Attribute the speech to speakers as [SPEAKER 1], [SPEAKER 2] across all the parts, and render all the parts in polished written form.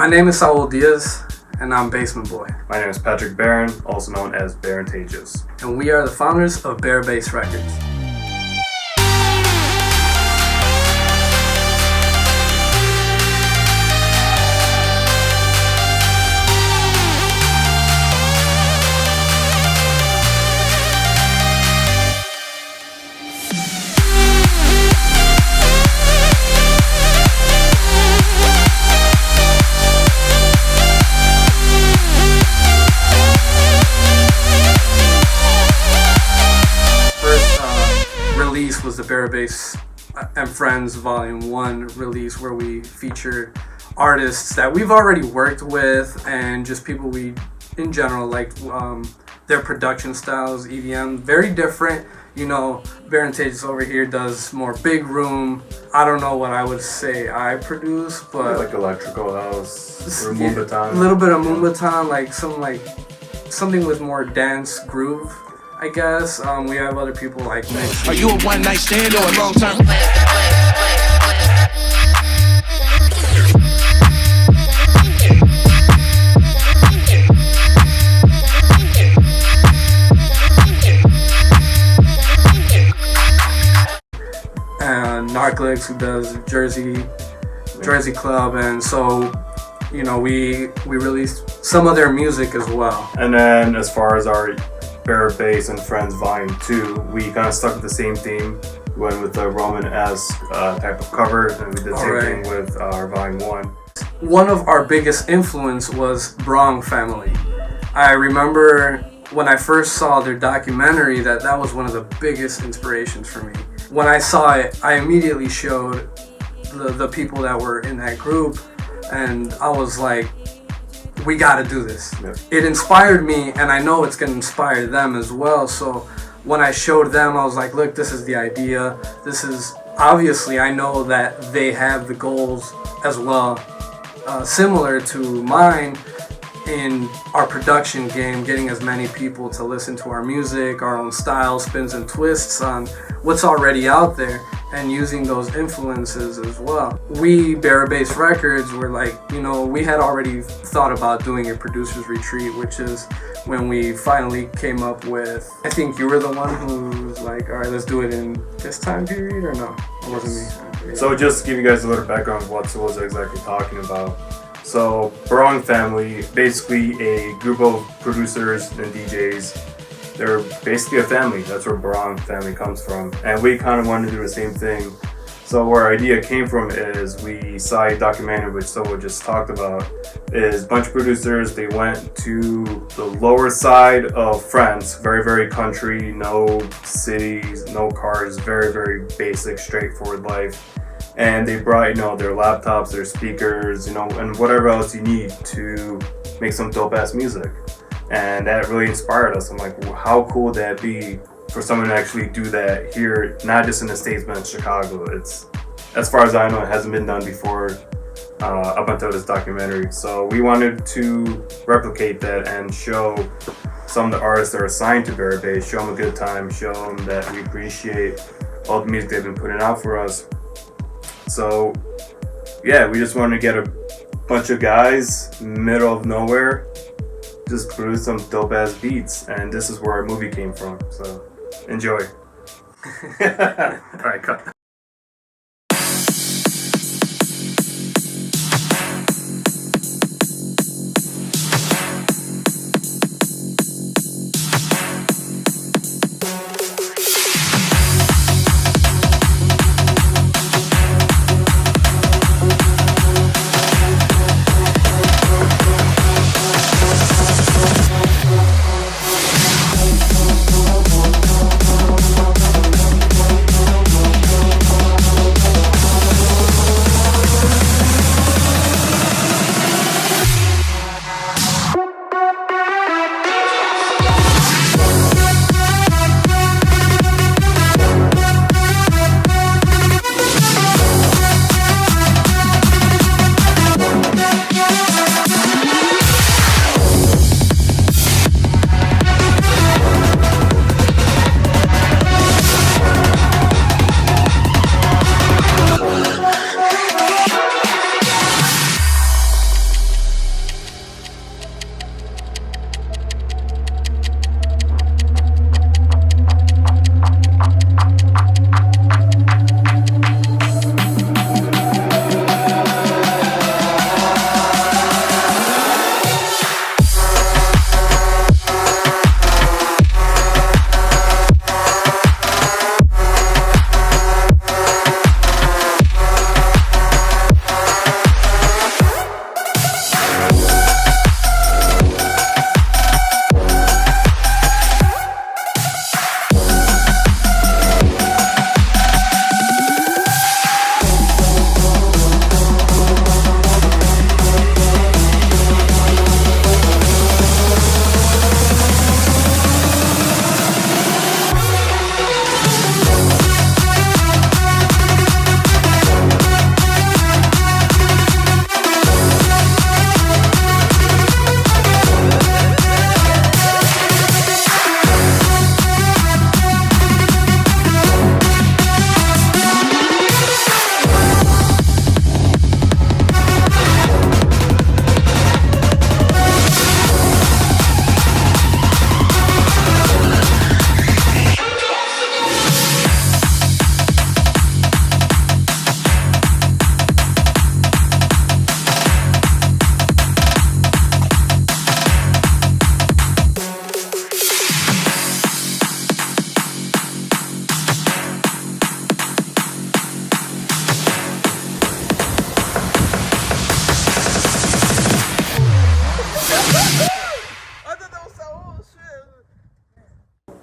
[SPEAKER 1] My name is Saul Diaz, and I'm Basement Boy.
[SPEAKER 2] My name is Patrick Barron, also known as Barantagous.
[SPEAKER 1] And we are the founders of Barabass Records. Was the Barabass and Friends Volume 1 release, where we featured artists that we've already worked with and just people we in general like. Their production styles, EDM, very different. You know, Barantagous over here does more big room. I don't know what I would say I produce, but
[SPEAKER 2] like electrical house or moombahton.
[SPEAKER 1] A little bit of moombahton, like something with more dance groove, I guess. We have other people like me.
[SPEAKER 3] Are you a one night stand or a long term?
[SPEAKER 1] And Narcotics, who does Jersey Club, and so you know we released some of their music as well.
[SPEAKER 2] And then as far as our Barabass and Friends Volume 2, we kind of stuck with the same theme. We went with the Roman-esque type of cover, and we did the same thing with our Volume 1.
[SPEAKER 1] One of our biggest influence was Brong Family. I remember when I first saw their documentary that was one of the biggest inspirations for me. When I saw it, I immediately showed the people that were in that group, and I was like, we gotta do this.
[SPEAKER 2] Yep.
[SPEAKER 1] It inspired me, and I know it's gonna inspire them as well. So when I showed them, I was like, look, this is the idea. This is, obviously, I know that they have the goals as well, similar to mine in our production game, getting as many people to listen to our music, our own style, spins and twists on what's already out there, and using those influences as well. We, Barabass Records, were like, you know, we had already thought about doing a producer's retreat, which is when we finally came up with, I think you were the one who was like, all right, let's do it in this time period, or no? It wasn't me.
[SPEAKER 2] So just to give you guys a little background of what Souls are exactly talking about. So Brong Family, basically a group of producers and DJs. They're basically a family. That's where Brong Family comes from. And we kind of wanted to do the same thing. So where our idea came from is we saw a documentary, which someone just talked about, is a bunch of producers. They went to the lower side of France, very, very country, no cities, no cars, very, very basic, straightforward life. And they brought, you know, their laptops, their speakers, you know, and whatever else you need to make some dope ass music. And that really inspired us. I'm like, well, how cool would that be for someone to actually do that here, not just in the States, but in Chicago. It's, as far as I know, it hasn't been done before up until this documentary. So we wanted to replicate that and show some of the artists that are signed to Barabass, show them a good time, show them that we appreciate all the music they've been putting out for us. So yeah, we just wanted to get a bunch of guys, middle of nowhere, just produce some dope ass beats, and this is where our movie came from. So enjoy. Alright, cut.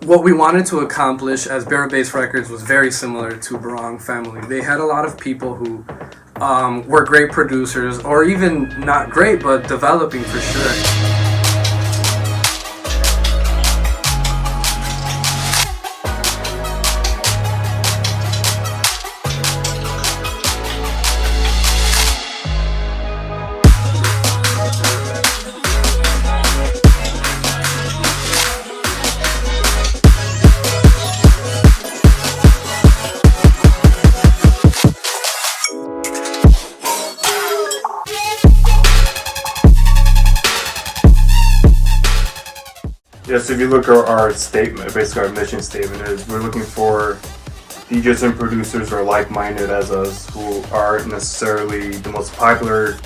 [SPEAKER 1] what we wanted to accomplish as Barabass Records was very similar to Barang Family. They had a lot of people who were great producers, or even not great, but developing for sure.
[SPEAKER 2] Yes, if you look at our statement, basically our mission statement is we're looking for DJs and producers who are like-minded as us, who aren't necessarily the most popular,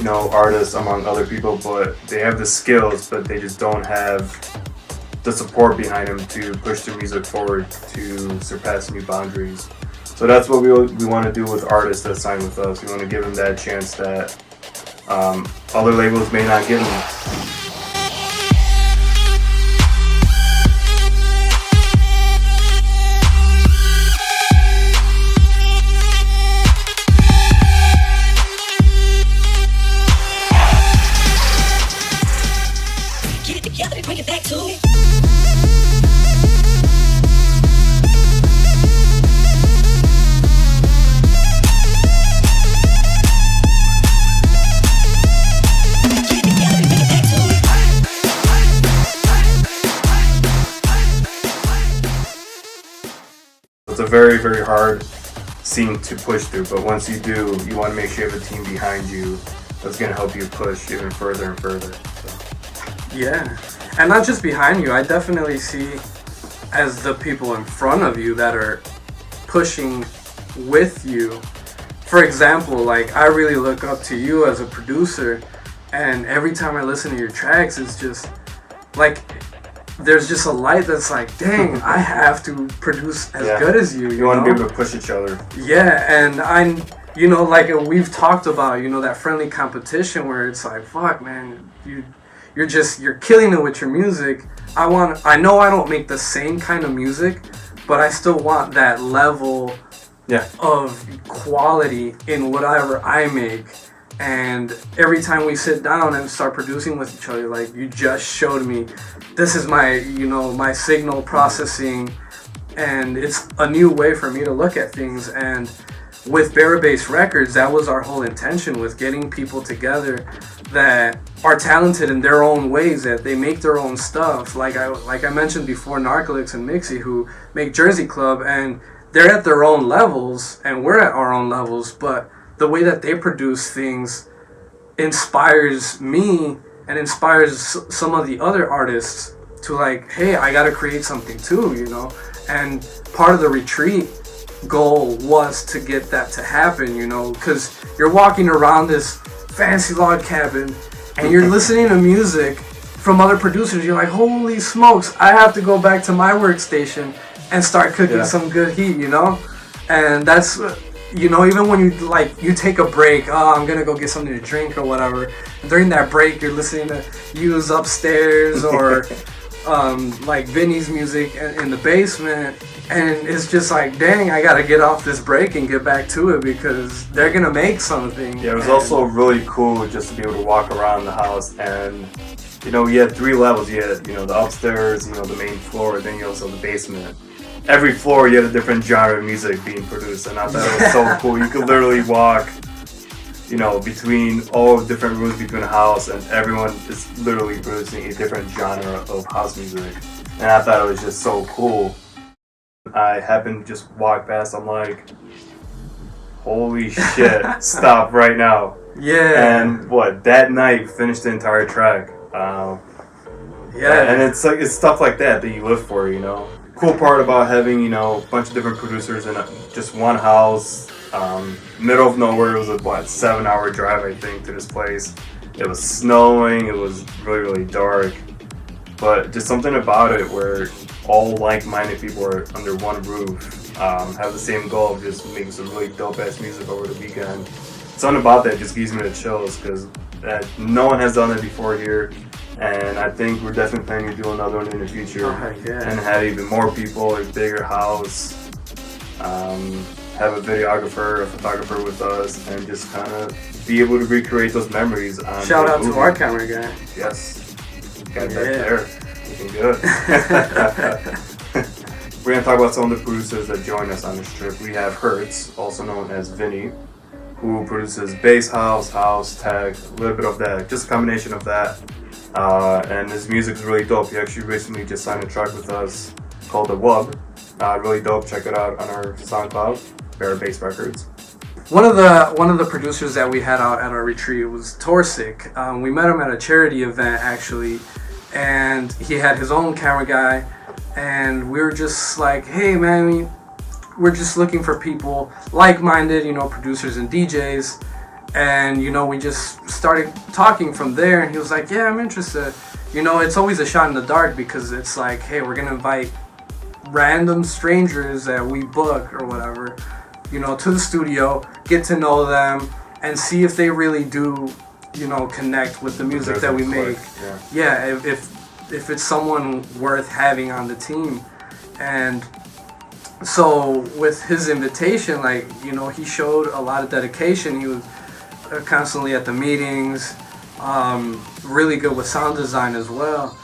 [SPEAKER 2] artists among other people, but they have the skills, but they just don't have the support behind them to push their music forward to surpass new boundaries. So that's what we want to do with artists that sign with us. We want to give them that chance that other labels may not give them.
[SPEAKER 4] Bring it back to me.
[SPEAKER 2] It's a very, very hard scene to push through, but once you do, you want to make sure you have a team behind you that's going to help you push even further and further. So.
[SPEAKER 1] Yeah. And not just behind you, I definitely see as the people in front of you that are pushing with you. For example, like I really look up to you as a producer, and every time I listen to your tracks, it's just like there's just a light that's like, dang, I have to produce as good as you.
[SPEAKER 2] You want to be able to push each other.
[SPEAKER 1] Yeah, and I'm, like we've talked about, that friendly competition where it's like, fuck, man, you're killing it with your music. I know I don't make the same kind of music, but I still want that level of quality in whatever I make. And every time we sit down and start producing with each other, like you just showed me, this is my, my signal processing, and it's a new way for me to look at things. And with Barabass Records, that was our whole intention, with getting people together that are talented in their own ways, that they make their own stuff. Like I mentioned before, Narcotics and Mixie, who make Jersey Club, and they're at their own levels, and we're at our own levels, but the way that they produce things inspires me and inspires some of the other artists to like, hey, I gotta create something too, And part of the retreat goal was to get that to happen, because you're walking around this fancy log cabin and you're listening to music from other producers. You're like, holy smokes, I have to go back to my workstation and start cooking some good heat, And that's, even when you take a break, I'm gonna go get something to drink or whatever, and during that break you're listening to Use Upstairs or like Vinny's music in the basement, and it's just like, dang, I gotta get off this break and get back to it because they're gonna make something.
[SPEAKER 2] Yeah, it was also really cool just to be able to walk around the house, and you had 3 levels. You had the upstairs, the main floor, then you also have the basement. Every floor you had a different genre of music being produced, and I thought it was so cool. You could literally walk between all different rooms between the house, and everyone is literally producing a different genre of house music. And I thought it was just so cool. I happened to just walk past, I'm like, holy shit, stop right now.
[SPEAKER 1] Yeah.
[SPEAKER 2] And that night finished the entire track. And it's like, it's stuff like that you live for, Cool part about having, a bunch of different producers in just one house, middle of nowhere. It was a 7-hour drive, I think, to this place. It was snowing, it was really, really dark, but just something about it where all like-minded people are under one roof, have the same goal of just making some really dope-ass music over the weekend. Something about that just gives me the chills, because no one has done it before here. And I think we're definitely planning to do another one in the future.
[SPEAKER 1] Oh, yeah.
[SPEAKER 2] And have even more people, a bigger house, have a videographer, a photographer with us, and just kind of be able to recreate those memories.
[SPEAKER 1] Shout out to our camera guy.
[SPEAKER 2] Yes. Got that there. Looking good. We're going to talk about some of the producers that join us on this trip. We have Hertz, also known as Vinny, who produces bass house, tech, a little bit of that, just a combination of that. And his music is really dope. He actually recently just signed a track with us called The Wub. Really dope. Check it out on our SoundCloud, Barabass Records.
[SPEAKER 1] One of the producers that we had out at our retreat was Torsic. We met him at a charity event actually, and he had his own camera guy, and we were just like, hey man, we're just looking for people like-minded, producers and DJs. And we just started talking from there, and he was like, yeah, I'm interested. It's always a shot in the dark, because it's like, hey, we're gonna invite random strangers that we book or whatever, to the studio, get to know them, and see if they really do, connect with the music that we make. Yeah, if it's someone worth having on the team. And so with his invitation, he showed a lot of dedication. He was constantly at the meetings, really good with sound design as well,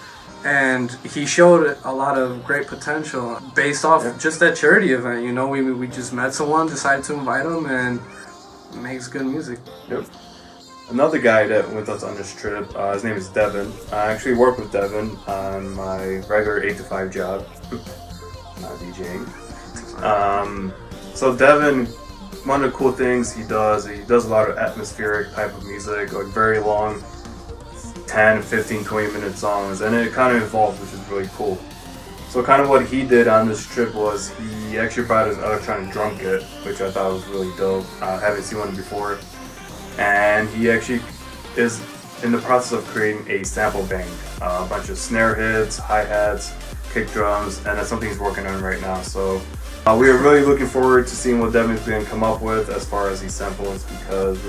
[SPEAKER 1] and he showed a lot of great potential based off just that charity event. We just met someone, decided to invite him, and makes good music.
[SPEAKER 2] Yep. Another guy that went with us on this trip, his name is Devin. I actually work with Devin on my regular 8 to 5 job, not DJing. So Devin, one of the cool things he does a lot of atmospheric type of music, like very long 10, 15, 20 minute songs, and it kind of evolves, which is really cool. So kind of what he did on this trip was he actually brought his electronic drum kit, which I thought was really dope. I haven't seen one before. And he actually is in the process of creating a sample bank, a bunch of snare hits, hi-hats, kick drums, and that's something he's working on right now. So we are really looking forward to seeing what Devin's going to come up with as far as these samples, because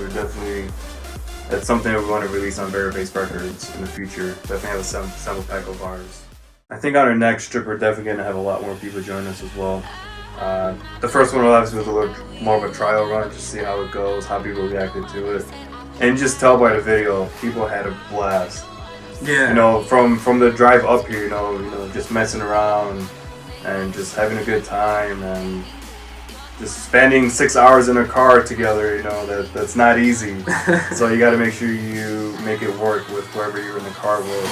[SPEAKER 2] that's something that we want to release on Barabass Records in the future. Definitely have a sample pack of ours. I think on our next trip we're definitely going to have a lot more people join us as well. The first one obviously was a little more of a trial run, just to see how it goes, how people reacted to it. And just tell by the video, people had a blast.
[SPEAKER 1] Yeah.
[SPEAKER 2] From the drive up here, just messing around and just having a good time, and just spending 6 hours in a car together, that's not easy. So you got to make sure you make it work with whoever you're in the car with.